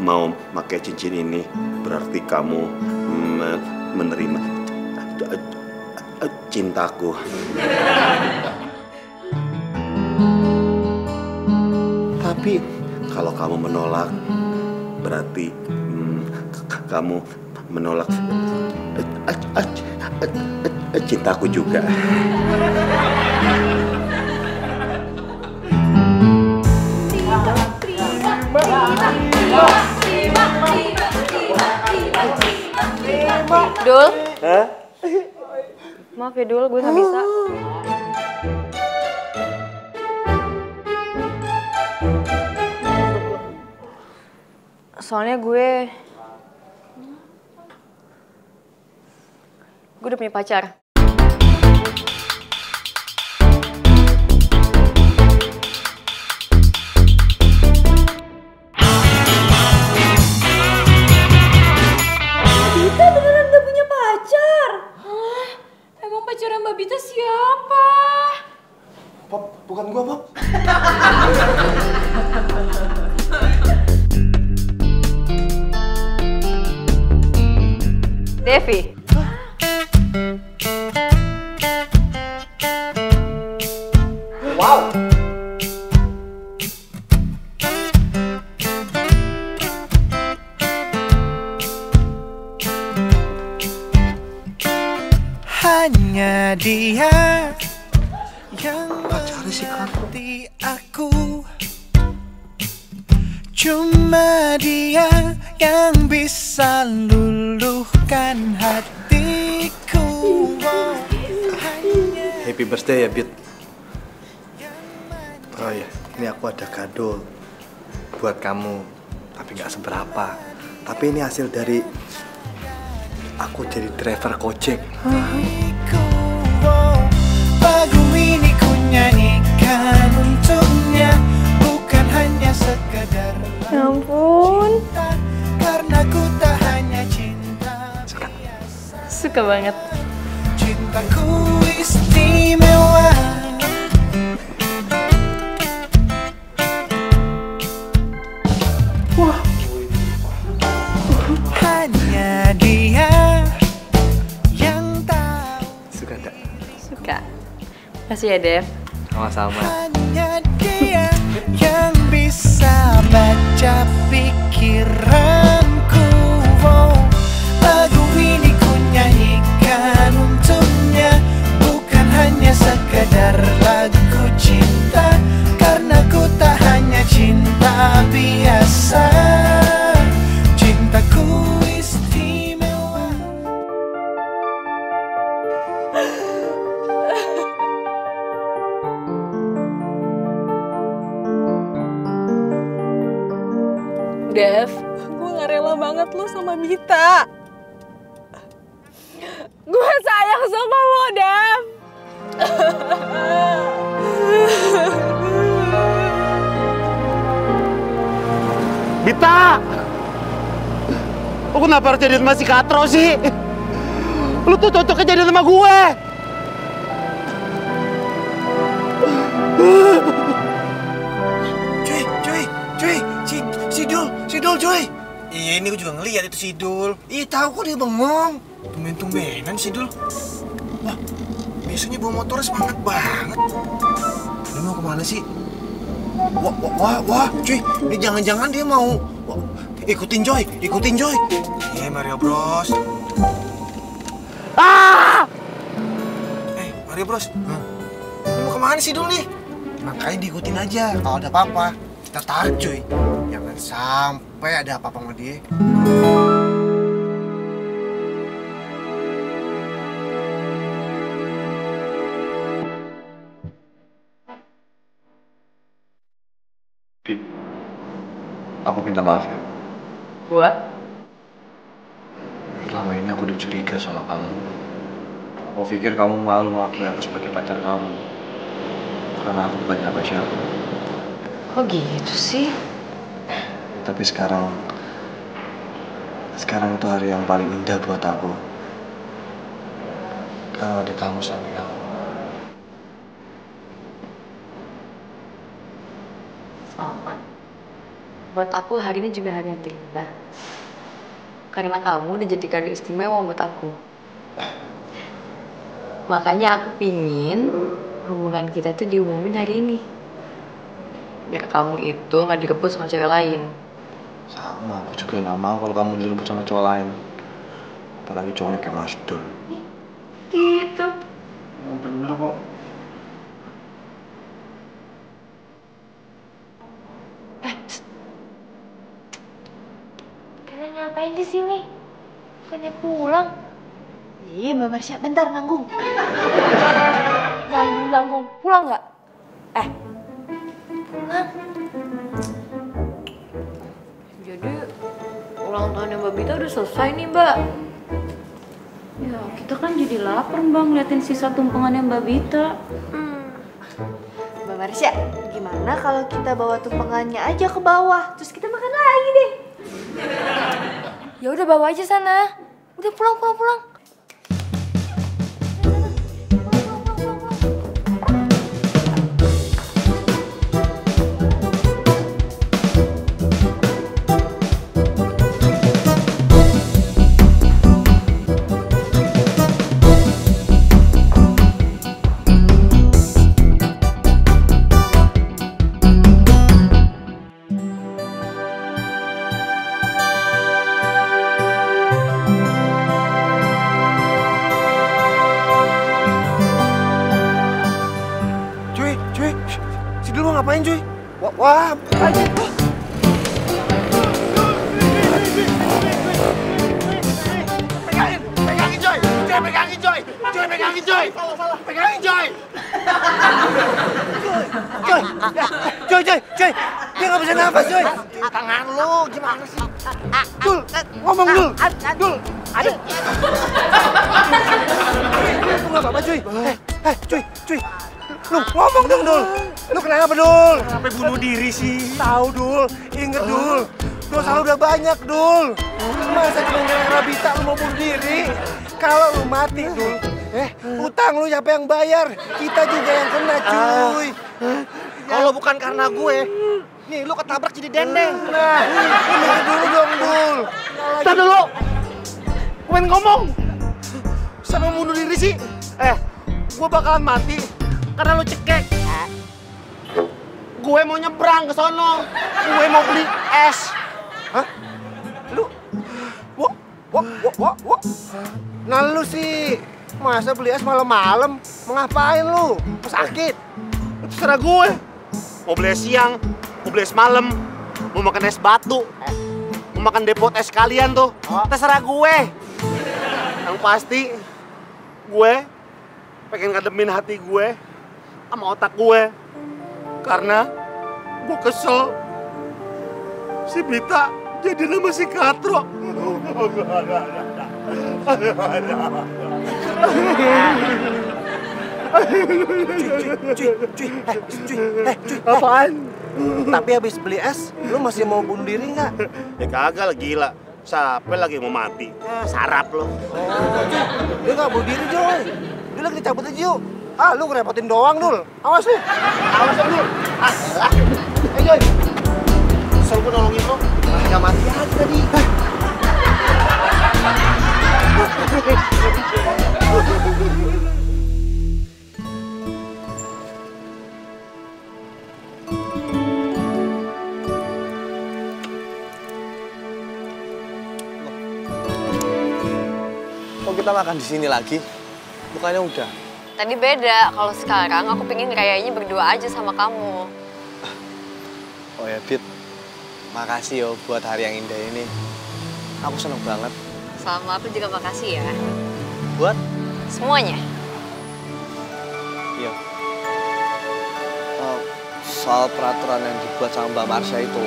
mau pakai cincin ini berarti kamu menerima cintaku. Tapi kalau kamu menolak berarti kamu menolak cintaku juga. Dul? Hah? Maaf ya Dul, gue gak bisa. Soalnya gue udah punya pacar. Bita beneran udah punya pacar? Hah? Emang pacarnya Mbak Bita siapa? Pop, bukan gua, Pop. Devi. Wow. Hanya dia yang mengerti aku. Cuma dia yang bisa luluhkan hatiku. Happy birthday ya, Bit. Oh ya, ini aku ada kado buat kamu, tapi nggak seberapa. Tapi ini hasil dari aku jadi driver Gojek. Lagu ini ku nyanyikan untuknya, bukan hanya sekedar Ya ampun. cinta, karena ku tak hanya cinta. Suka banget. Cintaku istimewa. Wah. Hanya dia yang tahu. Suka nggak? Suka. Makasih ya Dev. Sama-sama. Hanya dia yang bisa baca pikiranku. Lagu ini ku nyanyikan untuknya, bukan hanya sekedar lagu cinta, karena ku tak hanya cinta biasa. Cintaku istimewa. Dev, gue gak rela banget lo sama Bita. Gue sayang sama lo, Dev. Bita! Lu kenapa harus jadi sama si Katro sih? Lu tuh cocoknya jadi sama gue. Cuy, Sidul, cuy. Iya, ini gue juga ngeliat itu Sidul. Iya, tahu kok dia bengong. Tumben-tumbenan Sidul. Wah, biasanya bawa motornya semangat banget. Dia mau kemana sih? Wah, cuy, ini jangan-jangan dia mau ikutin Joy. Iya, Mario Bros. Mario Bros. Ini mau kemana Sidul nih? Makanya diikutin aja. Kalau ada apa-apa, kita tarik cuy. Jangan sampai ada apa-apa sama dia. Bib, aku minta maaf ya. Buat? Selama ini aku udah curiga sama kamu. Aku pikir kamu malu aku sebagai pacar kamu. Karena aku bukan siapa-siapa. Kok gitu sih? Tapi sekarang itu hari yang paling indah buat aku. Kalau ada kamu samping aku. Salman. buat aku hari ini juga hari yang terindah. Karena kamu udah jadi kado istimewa buat aku. Makanya aku pingin hubungan kita tuh diumumin hari ini. Biar kamu itu gak direbut sama cewek lain. Sama, aku juga gak mau kalau kamu direbut sama cowok lain. Apalagi cowoknya kayak Mas Dul. Gitu. Oh, bener kok. Kalian ngapain di sini? Bukannya pulang? Iya, Mbak Marsha, bentar nanggung. Nanggung pulang nggak? Pulang. Jadi ulang tahunnya Mbak Bita udah selesai nih, Mbak. Ya, kita kan jadi lapar, Mbak, ngeliatin sisa tumpengannya Mbak Bita. Mbak Marsha, gimana kalau kita bawa tumpengannya aja ke bawah, terus kita makan lagi deh? Ya udah bawa aja sana. Udah pulang. Cuy, si Dul mau ngapain cuy? Wah, pegangin coy, pegangin coy. Coy, dia nggak bisa nafas coy. Tangan lu gimana sih? Dul, ngomong Dul. Ada. Lu nggak apa-apa cuy. Cuy. Lu ngomong dong Dul. Lu kenapa Dul? Kenapa bunuh diri sih? Tahu Dul, inget Dul. Dosa lu udah banyak Dul. Masa cuma gara-gara Bita lu mau bunuh diri? Kalau lu mati Dul, utang lu siapa yang bayar? Kita juga yang kena cuy. Kalau bukan karena gue, nih lu ketabrak jadi dendeng. Nah, ini dulu dong Dul. Tar dulu. Gue ngomong. Siapa yang bunuh diri sih? Gue bakalan mati karena lu cekek. Gue mau nyebrang ke sono. Gue mau beli es. Hah? Lu? Wah. Nah lu sih, masa beli es malam-malam? Mau ngapain lu? Mau sakit? Itu terserah gue. Mau beli es siang, mau beli es malam, mau makan es batu, mau makan depot es kalian tuh. Terserah gue. Yang pasti, gue pengen ngademin hati gue sama otak gue. Karena gue kesel si Bita jadi nama si Katro. Cuy. Apaan? Tapi habis beli es, lu masih mau bunuh diri nggak? Ya kagak lah, gila. Siapa lagi mau mati? Sarap lo. Dia nggak bunuh diri, Joy. Dia lagi dicabut aja yuk. Ah, lu ngerepotin doang, Dul. Awas lu. Awas Dul. Joy. Kesel gue nolongin lu. Nggak mati aja tadi. Kok kita makan di sini lagi? Bukannya udah? Tadi beda, kalau sekarang aku pengen kayaknya berdua aja sama kamu. Oh ya, Bit. Makasih yo buat hari yang indah ini. Aku seneng banget. Sama aku juga makasih ya. Buat? Semuanya. Iya. Soal peraturan yang dibuat sama Mbak Marsha itu.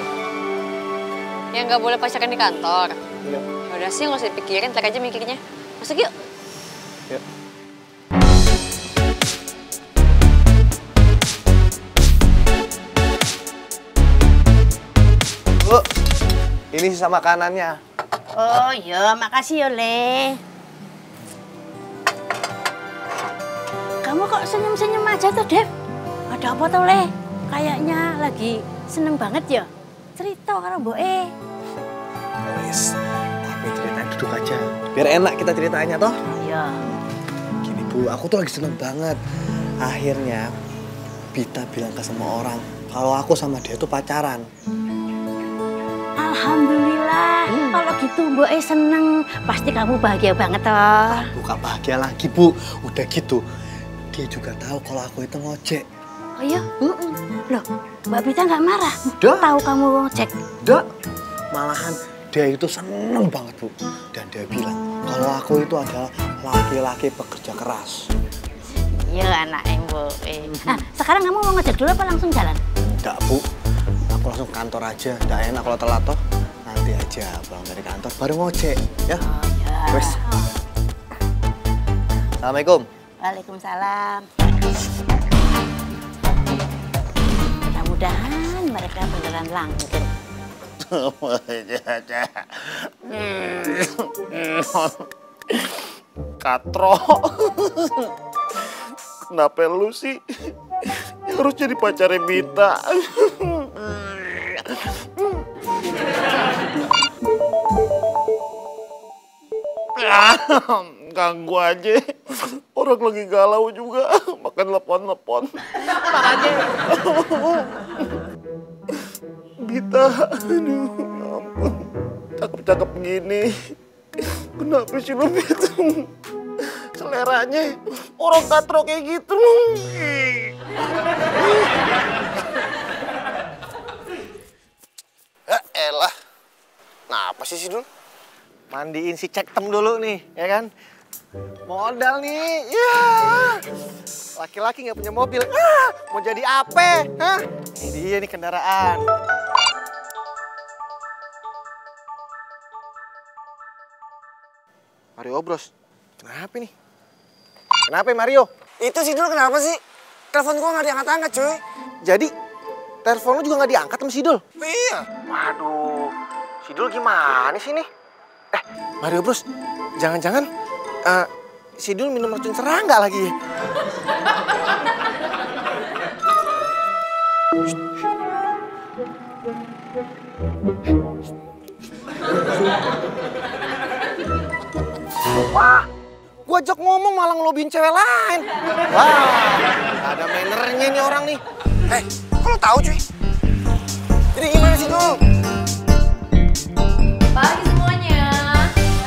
Yang nggak boleh pacaran di kantor. Iya. Yaudah sih, nggak usah dipikirin, ntar aja mikirnya. Masuk yuk. Yuk. Bu, ini sisa makanannya. Oh iya, makasih ya, Le. Kamu kok senyum-senyum aja tuh, Dev? Ada apa tuh, Le? Kayaknya lagi seneng banget ya? cerita karena boe. Wes, tapi ceritanya duduk aja. Biar enak kita ceritanya toh. Iya. Gini Bu, aku tuh lagi seneng banget. Akhirnya Bita bilang ke semua orang kalau aku sama dia tuh pacaran. Alhamdulillah. Kalau gitu boe seneng. Pasti kamu bahagia banget toh. Bukan bahagia lagi Bu, udah gitu. Dia juga tahu kalau aku itu ngojek. Oh iya? Loh, Mbak Bita nggak marah? Udah. Tahu kamu ngojek? Udah. Malahan dia itu seneng banget Bu. Dan dia bilang kalau aku itu adalah laki-laki pekerja keras. Iya anak boe. Nah, sekarang kamu mau ngojek dulu apa langsung jalan? Enggak Bu, aku langsung kantor aja. Nggak enak kalau telat toh. Nanti aja pulang dari kantor baru ngojek ya. Oh ya. Wes. Assalamualaikum. Waalaikumsalam. Mudah-mudahan mereka beneran langgeng. Katro. Kenapa lu sih harus jadi pacarnya Bita? Ganggu aja. Orang lagi galau juga. Makan telepon. Makanya. Bita, aduh, ya ampun. Cakep-cakep begini. Kenapa sih lu Bita? Seleranya orang katro kayak gitu. Ya elah. Nah, apa sih Dul? Mandiin si Cektem dulu nih, ya kan? Modal nih, ya. Laki-laki nggak punya mobil, mau jadi apa? Hah? Ini dia nih kendaraan. Mario Bros, kenapa nih? Kenapa Mario? Itu si Dul kenapa sih? Telepon gua nggak diangkat-angkat cuy. Jadi, telepon lu juga nggak diangkat sama si Dul? Iya. Waduh, si Dul gimana sih nih? Mario Bros, jangan-jangan si Dul minum racun serangga lagi ya? Wah, gua ajak ngomong malah ngelobiin cewek lain. Wah, ada mannernya nih orang nih. Kok lo tahu cuy? Jadi gimana sih Dul? Pagi semuanya.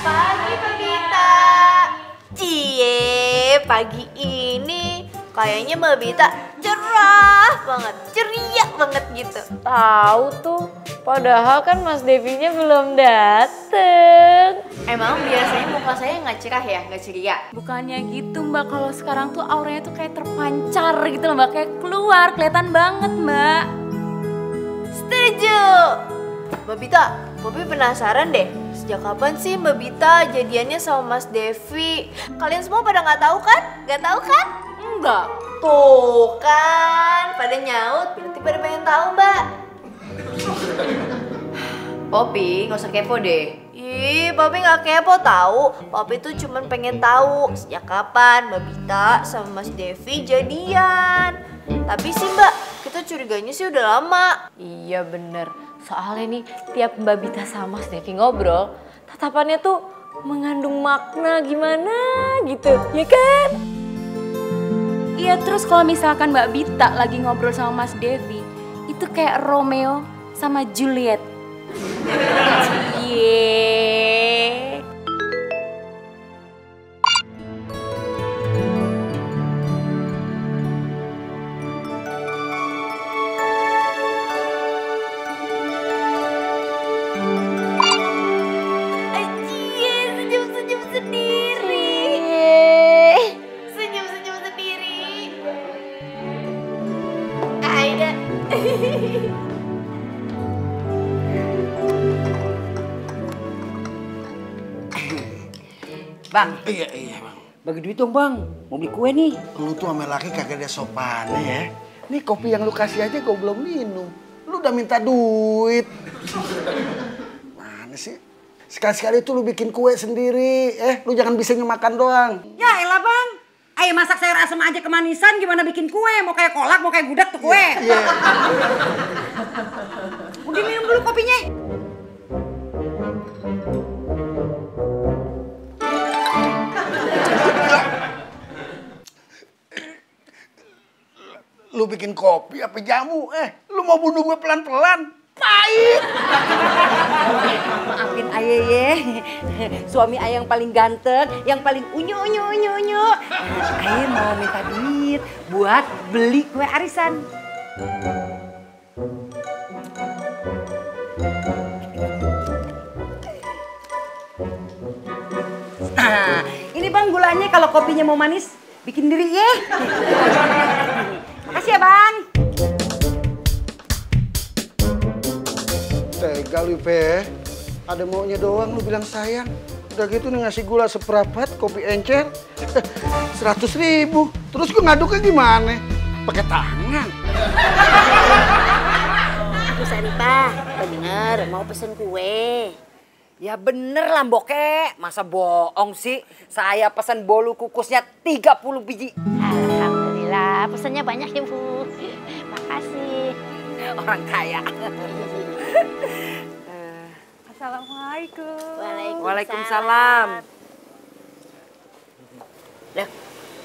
Pagi Mbak Bita. Cie, pagi ini kayaknya Mbak Bita cerah banget, ceria banget gitu. Tahu tuh, padahal kan Mas Devinya belum dateng. Emang biasanya muka saya nggak cerah ya, nggak ceria? Bukannya gitu Mbak, kalau sekarang tuh auranya tuh kayak terpancar gitu loh Mbak, kayak keluar, kelihatan banget Mbak. Setuju. Mbak Bita, Popi penasaran deh. Sejak kapan sih Mbak Bita jadiannya sama Mas Devi? Kalian semua pada nggak tahu kan? Nggak tahu kan? Enggak. Tuh kan, pada nyaut. Berarti pada pengen tahu Mbak. Popi, nggak usah kepo deh. Ih, Popi nggak kepo tahu. Popi tuh cuman pengen tahu sejak kapan Mbak Bita sama Mas Devi jadian. Tapi sih Mbak, kita curiganya sih udah lama. Iya bener, soalnya nih tiap Mbak Bita sama Mas Devi ngobrol, tatapannya tuh mengandung makna gimana gitu, ya kan? Iya, terus kalau misalkan Mbak Bita lagi ngobrol sama Mas Devi, itu kayak Romeo sama Juliet. Yeay. Senyum-senyum sendiri. Senyum-senyum sendiri. Aida. Bang, Iya bang. bagi duit dong bang. Mau beli kue nih. Lu tuh sama laki kagak ada sopannya ya. Nih kopi yang lu kasih aja gue belum minum. Lu udah minta duit. Mana sih? Sekali-sekali tuh lu bikin kue sendiri. Lu jangan bisanya makan doang. Ya elah bang. Ayo masak sayur asam aja kemanisan, gimana bikin kue? Mau kayak kolak, mau kayak gudeg tuh kue. Iya. Diminum dulu kopinya. Lu bikin kopi apa jamu? Lu mau bunuh gue pelan-pelan? Pahit! Maafin ayah ye. Suami ayah yang paling ganteng, yang paling unyu. Ayah mau minta duit buat beli kue arisan. Nah, ini bang gulanya kalau kopinya mau manis, bikin diri ye. Makasih ya bang. Tega lu, Pe. Ada maunya doang lu bilang sayang. Udah gitu nih ngasih gula seperempat, kopi encer. 100.000. Terus gue ngaduknya gimana? Pakai tangan. Aku Saripah, bener mau pesen kue. Ya bener lah Mbokek, masa bohong sih? Saya pesen bolu kukusnya 30 biji. Alhamdulillah, pesannya banyak ya Bu. Makasih. Orang kaya. Assalamualaikum. Waalaikumsalam. Loh,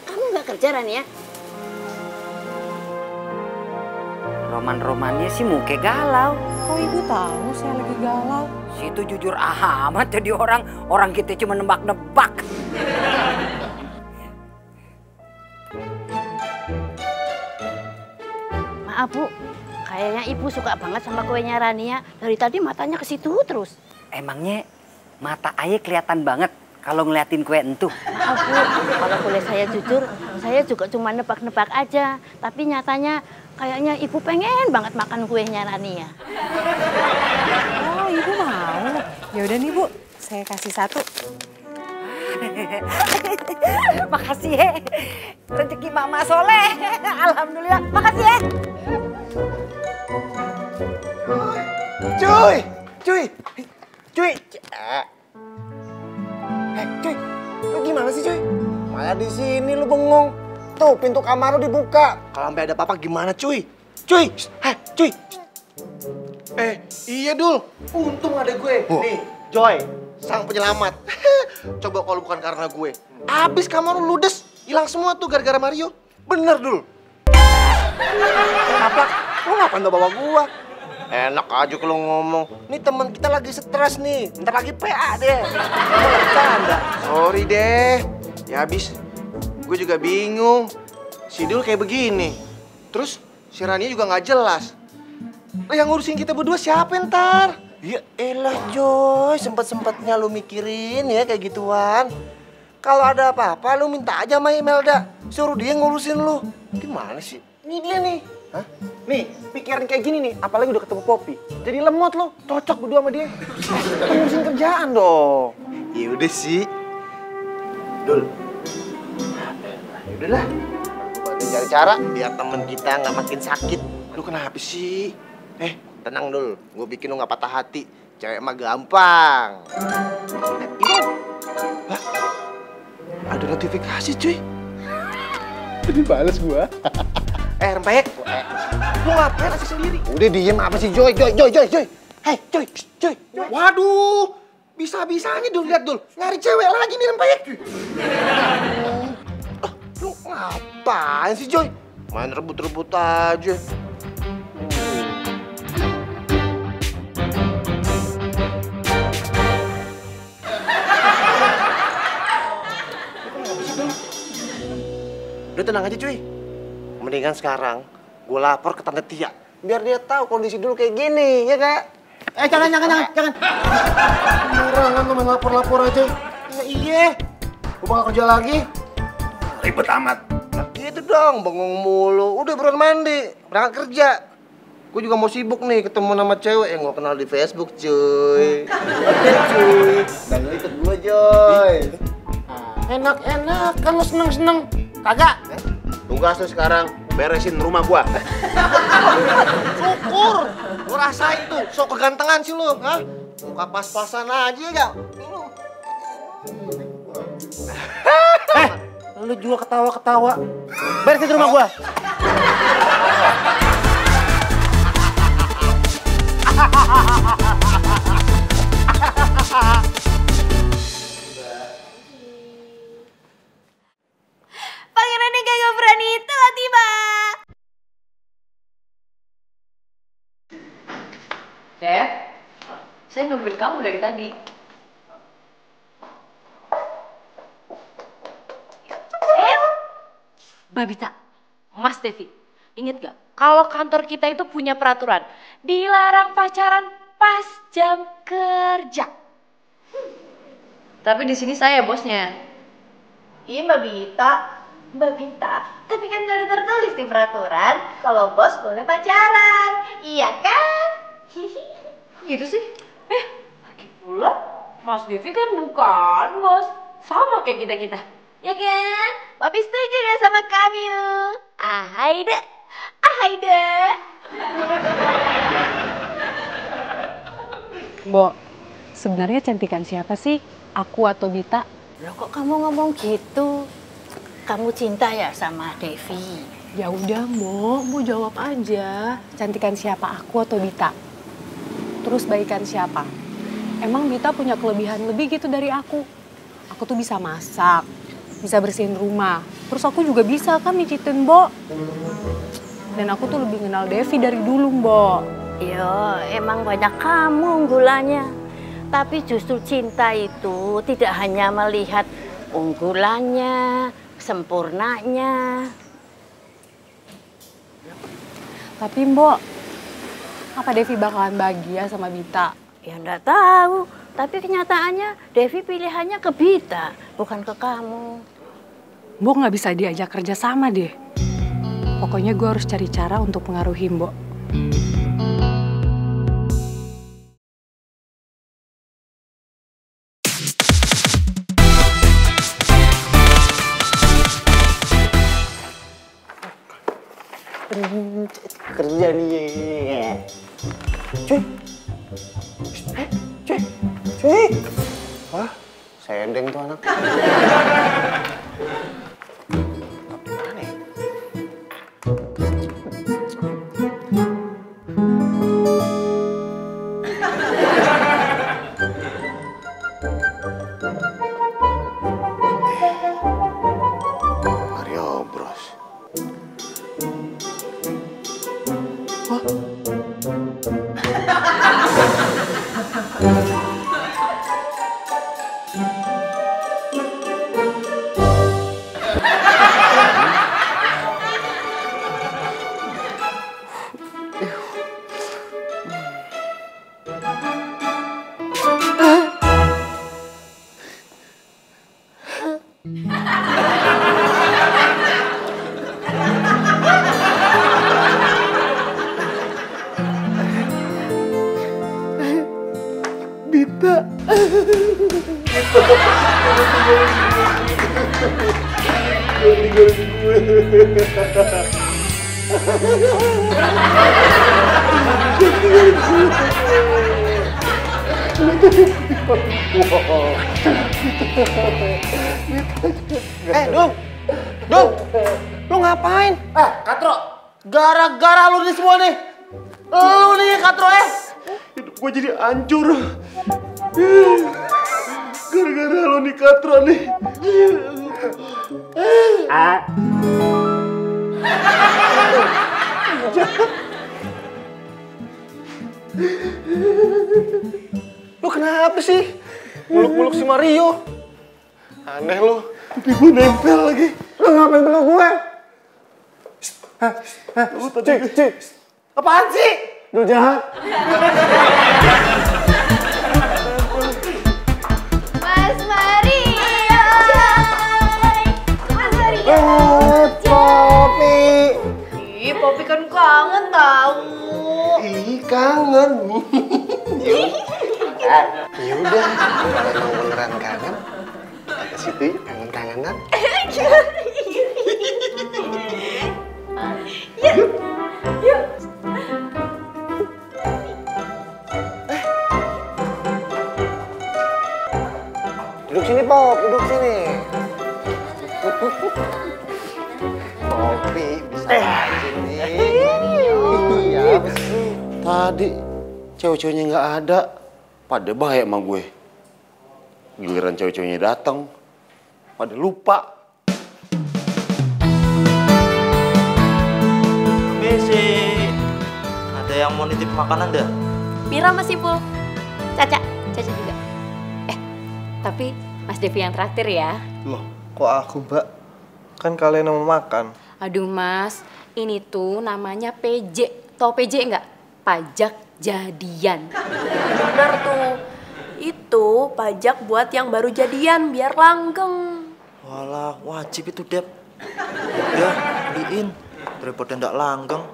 kamu nggak kerja Rani ya? Roman-romannya sih muke galau. Kok ibu tahu saya lagi galau? Situ jujur amat jadi orang kita cuma nebak-nebak. Maaf Bu, kayaknya ibu suka banget sama kuenya Rania. Dari tadi matanya ke situ terus. Emangnya mata ayah kelihatan banget kalau ngeliatin kue entuh? Maaf Bu, kalau boleh saya jujur, saya juga cuma nebak-nebak aja. Tapi nyatanya kayaknya ibu pengen banget makan kuenya Rania. Oh, ibu mau? Ya udah nih Bu, saya kasih 1. Makasih ya, rezeki mama soleh. Alhamdulillah, makasih ya. Cuy, lu gimana sih cuy? Malah di sini lu bengong. Tuh pintu kamar lu dibuka. Kalau sampai ada apa-apa gimana cuy? Cuy. Iya Dul. Untung ada gue. Nih, Joy, sang penyelamat. Coba kalau bukan karena gue, abis kamar lu ludes, hilang semua tuh gara-gara Mario. Bener Dul. Kenapa? Lu ngapain bawa gua? Enak aja kalau ngomong. Nih teman kita lagi stres nih. Ntar lagi PA deh. Bercanda. Sorry deh. Ya habis gue juga bingung. Si Dul kayak begini. Terus si Rania juga nggak jelas. Yang ngurusin kita berdua siapa ntar? Ya elah Joy, sempet-sempetnya lu mikirin ya kayak gituan. Kalau ada apa-apa lu minta aja sama Imelda. Suruh dia ngurusin lu. Gimana sih? Ini dia nih. Hah? Nih, pikiran kayak gini nih, apalagi udah ketemu Poppy. Jadi lemot lo, cocok berdua sama dia. Ngurusin kerjaan dong. Ya udah sih. Dul. Yaudahlah. Bantu cari cara biar temen kita nggak makin sakit. Lu kenapa sih? Tenang Dul, gue bikin lu nggak patah hati. Cewek mah gampang. Lah, ada notifikasi cuy. Jadi balas gua. Rempeyek. Lu ngapain asik sendiri? Udah diem apa sih Joy. Hei Joy. Waduh, bisa-bisanya Dul, lihat Dul. Nyari cewek lagi nih Rempeyek. Lu ngapain sih Joy? Main rebut-rebut aja. Udah tenang aja cuy. Mendingan sekarang gue lapor ke Tante Tia. Biar dia tahu kondisi dulu kayak gini, ya kak? Jangan. Beneran lu main lapor-lapor aja. Ya iya. Gue bakal kerja lagi. Ribet amat. Nah gitu dong, bengong mulu. Udah buruan mandi, berangkat kerja. Gue juga mau sibuk nih ketemu nama cewek yang gue kenal di Facebook cuy. Oke cuy. Dan lu ikut gue Joy. Enak-enak, kan lu seneng-seneng. Kagak. Tugas lu sekarang beresin rumah gua. Syukur. Lu rasain tuh, sok kegantengan sih lu, ha? Muka pas-pasan aja ya. Lu juga ketawa-ketawa. Beresin rumah gua. nungguin kamu dari tadi. Mbak Bita, Mas Devi, inget gak? Kalau kantor kita itu punya peraturan, dilarang pacaran pas jam kerja. Tapi di sini saya bosnya. Iya Mbak Bita, tapi kan gak ada tertulis di peraturan kalau bos boleh pacaran, iya kan? Gitu sih. Lagi pula Mas Devi kan bukan bos, sama kayak kita-kita. Ya kan? Papi setuju gak sama kami? Ahai deh. Mbok, sebenarnya cantikan siapa sih? Aku atau Bita? Loh kok kamu ngomong gitu? Kamu cinta ya sama Devi? Ya udah, Mbok jawab aja. Cantikan siapa, aku atau Bita? Terus baikan siapa? Emang Bita punya kelebihan lebih gitu dari aku? Aku tuh bisa masak, bisa bersihin rumah. Terus aku juga bisa kan mijitin Mbok. Dan aku tuh lebih kenal Devi dari dulu, Mbok. Yo, emang banyak kamu unggulannya. Tapi justru cinta itu tidak hanya melihat unggulannya, sempurnanya. Tapi Mbok, apa Devi bakalan bahagia sama Bita? Ya enggak tahu. Tapi kenyataannya Devi pilihannya ke Bita, bukan ke kamu. Mbok nggak bisa diajak kerja sama deh. Pokoknya gue harus cari cara untuk pengaruhi Mbok. Kerja nih. Cuy. Wah, sendeng tuh anak. Mario Bros. Dung, lu ngapain? Katro, Gara-gara lu nih semua nih. Lu nih Katro hidup gue jadi hancur. Gara-gara lo nih Katro nih. Lu kenapa sih? Muluk-muluk si Mario. Aneh lu. Pipi gue nempel lagi. Lu ngapain peluk gue? Cik. Apaan sih? Lu jahat. Mas Mario. Mas Mario. Popi. Ih, Popi kan kangen tahu. Ih, kangen. Ya udah, kalau mau beneran kangen, kita ke situ yuk, kangen-kangenan. Yuk. Duduk sini, Pop. Duduk sini. Popi, bisa aja nih. Iya, tadi cewek-ceweknya nggak ada. Pada bahaya sama gue. Giliran cewek-ceweknya datang, pada lupa. Misi, ada yang mau nitip makanan dah? Pira Mas Ipul? Caca juga. Tapi Mas Devi yang traktir ya. Loh, kok aku, Mbak? Kan kalian yang mau makan. Aduh Mas, ini tuh namanya PJ. Tau PJ nggak? Pajak jadian. Bener tuh. Itu pajak buat yang baru jadian biar langgeng. Walah, wajib itu, Dep. Udah, beliin. Daripada ndak langgeng.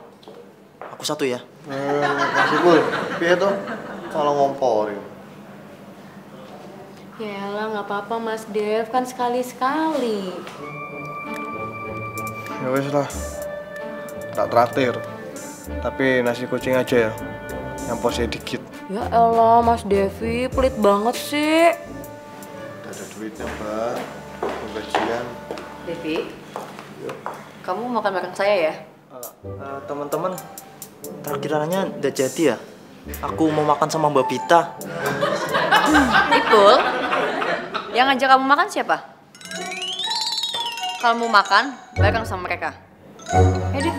Aku satu ya. Makasih, Bul. Piye tuh? Kalau ngomporin. Yaelah nggak apa-apa Mas Dev, kan sekali-sekali. Ya wes lah. Tak traktir. Tapi nasi kucing aja ya. Yang porsinya dikit. Ya elah Mas Devi, pelit banget sih. Gak ada duitnya, Mbak. Gajian. Devi, kamu makan bareng saya ya? Teman-teman, traktirannya udah jadi ya? Aku mau makan sama Mbak Bita. Ipul, yang ngajak kamu makan siapa? Kalau mau makan, bareng sama mereka. Dev.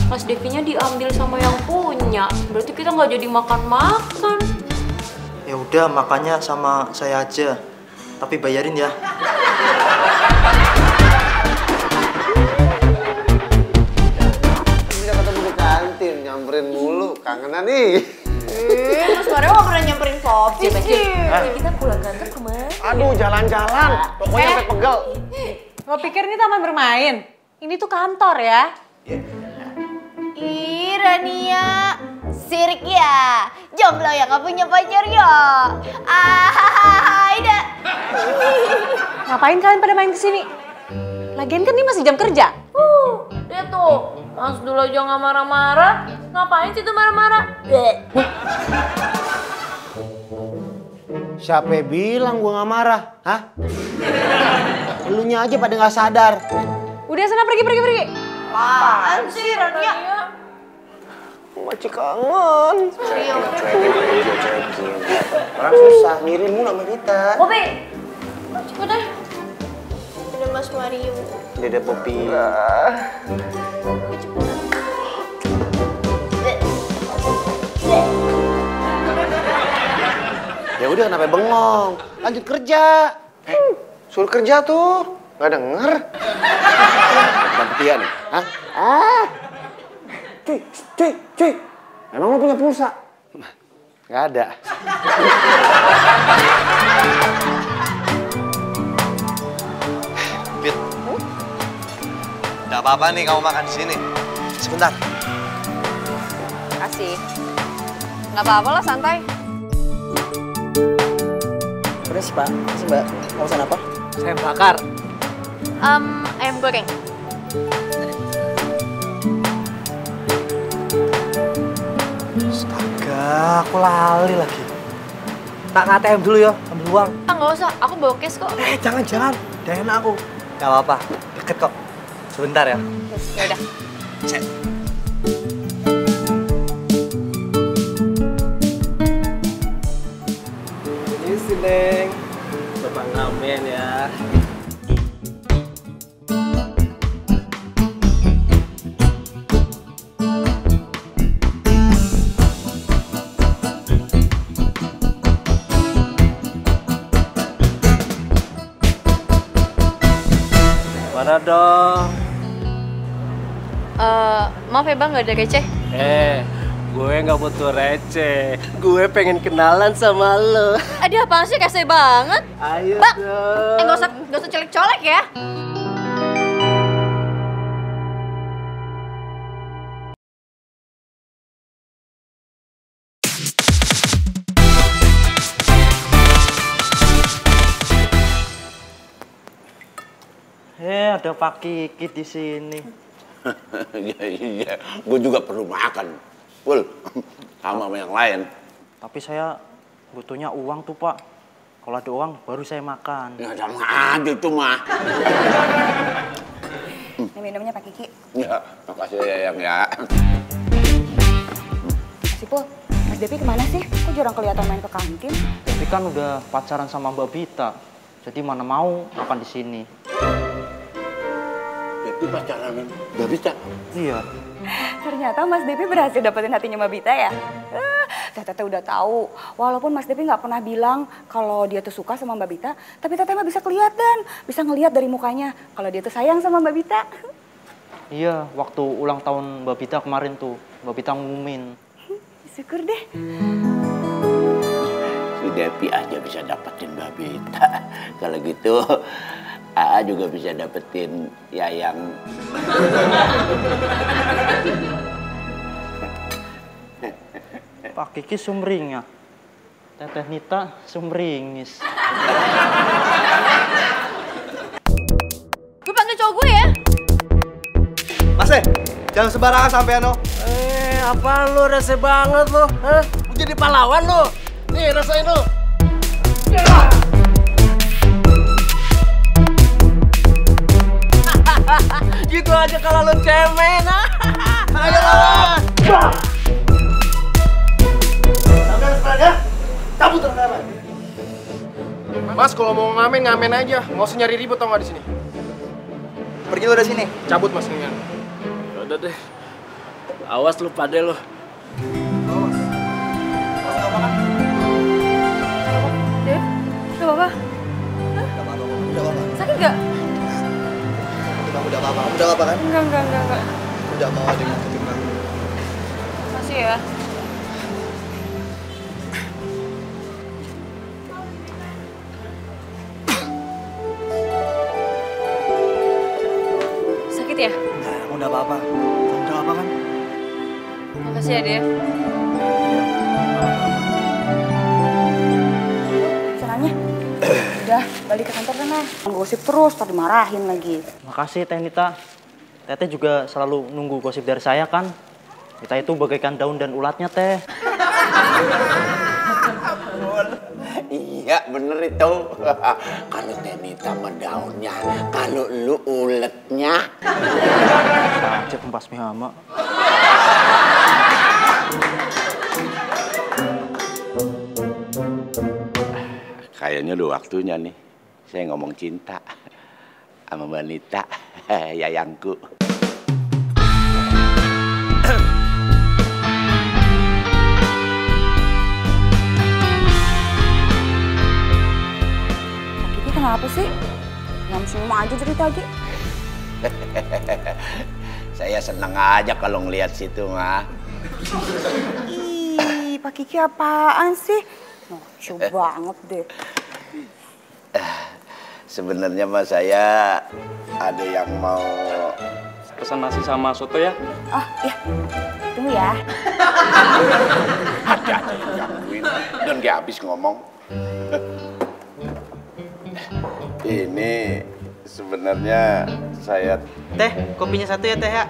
Mas Devinya diambil sama yang punya, berarti kita nggak jadi makan-makan. Ya udah, makannya sama saya aja. Tapi bayarin ya. Bisa ketemu di kantin, nyamperin mulu, kangenan nih. Mas Mario nggak pernah nyamperin Poppy sih. Kita pulang kantor kemana? Aduh, jalan-jalan. Pokoknya sampai pegel. Lo pikir ini taman bermain? Ini tuh kantor ya. Ih, Rania, sirik ya, jomblo ya, gak punya pacar ya. Ida. Ngapain kalian pada main kesini? Lagian kan ini masih jam kerja. Dia tuh, Mas dulu aja nggak marah-marah, ngapain sih tuh marah-marah? Siapa yang bilang gua nggak marah? Hah? Elunya aja pada nggak sadar. Udah sana pergi. Apaan sih, Rania? Masih kangen. Orang susah ngirimmu nama kita. Poppy, coba deh. Ada Mas Mario. Dede Poppy. Ya udah kenapa bengong? Lanjut kerja. Suruh kerja tuh. Nggak denger. Bantian nih. Hah? Cuy. Emang lo punya pulsa? Nggak ada. Bit. Nggak apa-apa nih kamu makan di sini. Sebentar. Kasih. Nggak apa-apa lah, santai. Udah sih, Pak. Kasih, Mbak. Mau pesan apa? Saya bakar. Ayam goreng. Astaga, aku lali lagi. Tak ATM dulu ya, ambil uang. Nggak usah, aku bawa cash kok. Jangan. Udah enak aku. Gak apa-apa, deket kok. Sebentar ya. Ya udah. Cek. Ini sih, Neng. Bapak ngamen ya. Mana dong? Maaf ya bang, nggak ada receh. Gue nggak butuh receh. Gue pengen kenalan sama lo. Aduh, apaan sih, kasih banget. Ayo Bang, dong. nggak usah colek-colek ya. Ada Pak Kiki di sini. Iya, gue juga perlu makan. Full, sama yang lain. Tapi saya butuhnya uang tuh, Pak. Kalau ada uang, baru saya makan. Ya sama aja itu mah. Ini minumnya Pak Kiki. Ya, makasih ya yang ya. Sipul, Mas Devi kemana sih? Kok jarang kelihatan main ke kantin? Tapi kan udah pacaran sama Mbak Bita. Jadi mana mau makan di sini. Devi pacaran Mbak Bita? Iya. Ternyata Mas Devi berhasil dapetin hatinya Mbak Bita ya? Teteh udah tahu. Walaupun Mas Devi nggak pernah bilang kalau dia tuh suka sama Mbak Bita, tapi Teteh mah bisa kelihatan, bisa ngelihat dari mukanya kalau dia tuh sayang sama Mbak Bita. Iya, waktu ulang tahun Mbak Bita kemarin tuh, Mbak Bita ngumumin. Syukur deh. Si Devi aja bisa dapetin Mbak Bita. Kalau gitu, Aa juga bisa dapetin Yayang. Pak Kiki sumringah, Teteh Nita sumringis. Gue panggil cowok gue ya. Mas, jangan sembarangan sampean lo. Apaan lo, rese banget lo? Hah? Mau jadi pahlawan lo? Nih, rasain lo. Gitu aja kalau lo cemen. Ayo lawan. Sampai setelahnya, cabut terus. Mas, kalau mau ngamen aja. Nggak usah nyari ribut tau nggak di sini. Pergi lo dari sini. Cabut Mas Ningan. Udah deh. Awas lu pade lo. Dev, gak apa-apa? Udah apa? Sakit gak? Udah apa kan? Enggak. Udah mau ada yang nyakitin kamu. Makasih ya. Sakit ya? Udah apa-apa. Udah apa kan? Makasih ya, Dev. Senangnya? Udah, balik ke kantor sana. Gosip terus, tadi marahin lagi. Makasih Teh Nita. Teteh juga selalu nunggu gosip dari saya kan. Kita itu bagaikan daun dan ulatnya Teh. Iya bener itu. Kalau Tenita mah daunnya, kalau lu uletnya. Aja pembasmi hama. Kayaknya udah waktunya nih. Saya ngomong cinta sama Mbak Nita, yayangku. Kiki kenapa sih? Ngam semua aja cerita lagi. Saya seneng aja kalau ngelihat situ mah. Ih, Pak Kiki apaan sih? Lucu banget deh. Sebenarnya mah saya ada yang mau pesan nasi sama soto ya. Oh iya, tunggu ya. Ada yang gangguin dan gak habis ngomong. Ini sebenarnya saya... Teh, kopinya satu ya Teh ya.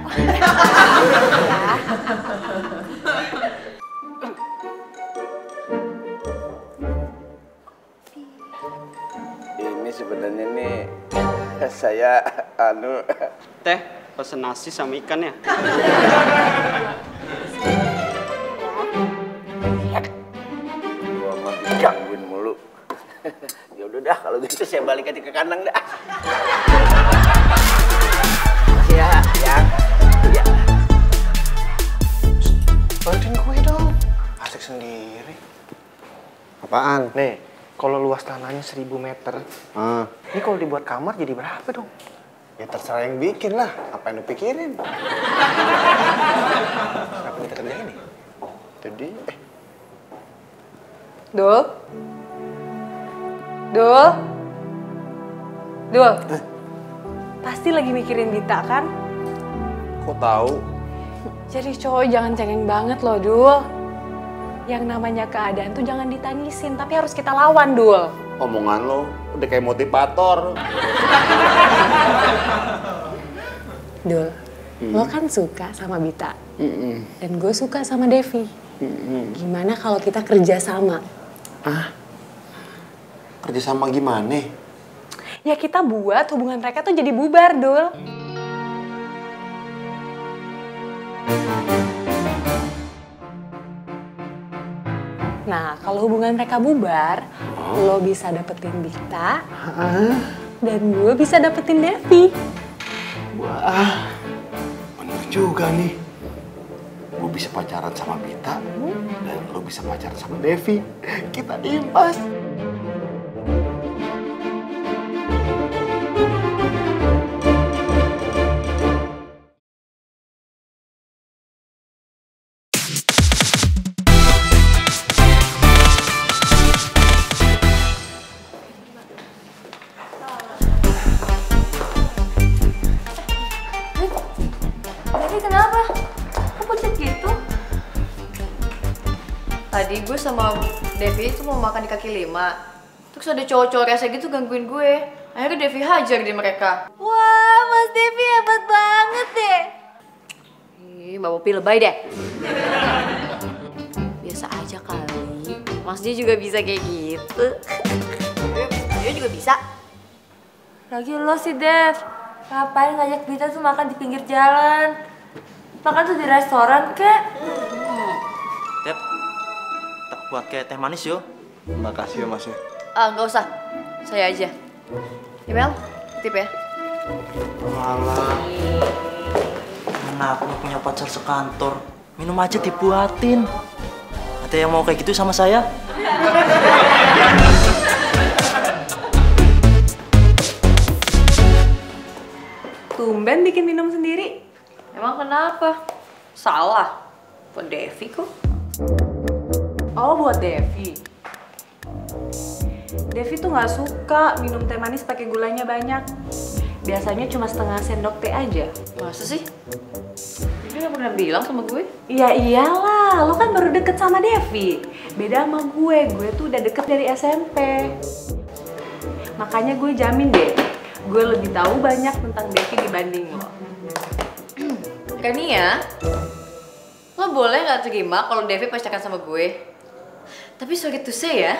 Ini sebenarnya nih saya Teh, pesen nasi sama ikan ya. Gua mah digangguin mulu. Ya udah dah kalau gitu saya balik aja ke kandang dah. Ya. Bantuin gue dong. Asik sendiri. Apaan? Nih, kalau luas tanahnya 1000 meter. Ini kalau dibuat kamar jadi berapa dong? Ya terserah yang bikin lah. Apa yang lu pikirin? Apa kita kerjain nih? Jadi, Dul? Pasti lagi mikirin Dita kan? kok tahu? Jadi cowok jangan cengeng banget loh, Dul. Yang namanya keadaan tuh jangan ditangisin, tapi harus kita lawan, Dul. Omongan lo udah kayak motivator. Dul, lo kan suka sama Bita. Dan gue suka sama Devi. Gimana kalau kita kerja sama? Kerja sama gimana? Ya kita buat hubungan mereka tuh jadi bubar, Dul. Nah, kalau hubungan mereka bubar, Lo bisa dapetin Bita, dan gue bisa dapetin Devi. Wah, bener juga nih. Gue bisa pacaran sama Bita, dan lo bisa pacaran sama Devi. Kita impas. Devi kenapa? Kok pucat gitu? Tadi gue sama Devi itu mau makan di kaki lima. Terus ada cowok-cowok rese gitu gangguin gue. Akhirnya Devi hajar di mereka. Wah, Mas Devi hebat banget deh. Ih, Mbak Popi lebay deh. Biasa aja kali. Mas dia juga bisa kayak gitu. Dia juga bisa. Lagi lo sih, Dev. Ngapain ngajak Bita tuh makan di pinggir jalan? Makan tuh di restoran, kek. Dep, tak buat kayak teh manis yo. Makasih ya Mas ya. Ah, nggak usah. Saya aja. Email, tip ya. Walah. Mana aku punya pacar sekantor. Minum aja dibuatin. Ada yang mau kayak gitu sama saya? Tumben bikin minum sendiri. Emang kenapa? Salah. Buat Devi kok. Oh, buat Devi. Devi tuh nggak suka minum teh manis pakai gulanya banyak. Biasanya cuma setengah sendok teh aja. Masa sih? Devi nggak pernah bilang sama gue. Iya iyalah, lo kan baru deket sama Devi. Beda sama gue tuh udah deket dari SMP. Makanya gue jamin deh, gue lebih tahu banyak tentang Devi dibanding lo. Kania, lo boleh nggak terima kalau Devi pacaran sama gue? Tapi sorry to say ya,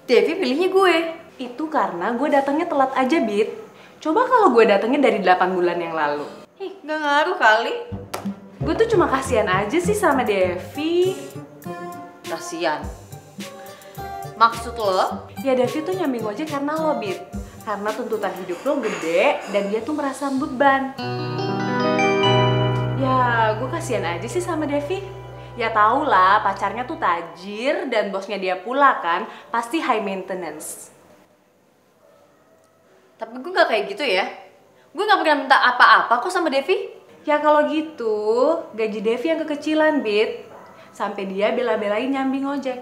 Devi pilihnya gue. Itu karena gue datangnya telat aja, Bit. Coba kalau gue datangnya dari 8 bulan yang lalu. Nggak ngaruh kali. Gue tuh cuma kasihan aja sih sama Devi. Kasihan? Maksud lo? Ya Devi tuh nyambi ngojek karena lo, Bit. Karena tuntutan hidup lo gede dan dia tuh merasa beban. Ya, gue kasihan aja sih sama Devi. Ya tau lah, pacarnya tuh tajir dan bosnya dia pula kan, pasti high maintenance. Tapi gue gak kayak gitu ya. Gue gak pernah minta apa-apa kok sama Devi. Ya kalau gitu, gaji Devi yang kekecilan, Bit. Sampai dia bela-belain nyambi ngojek.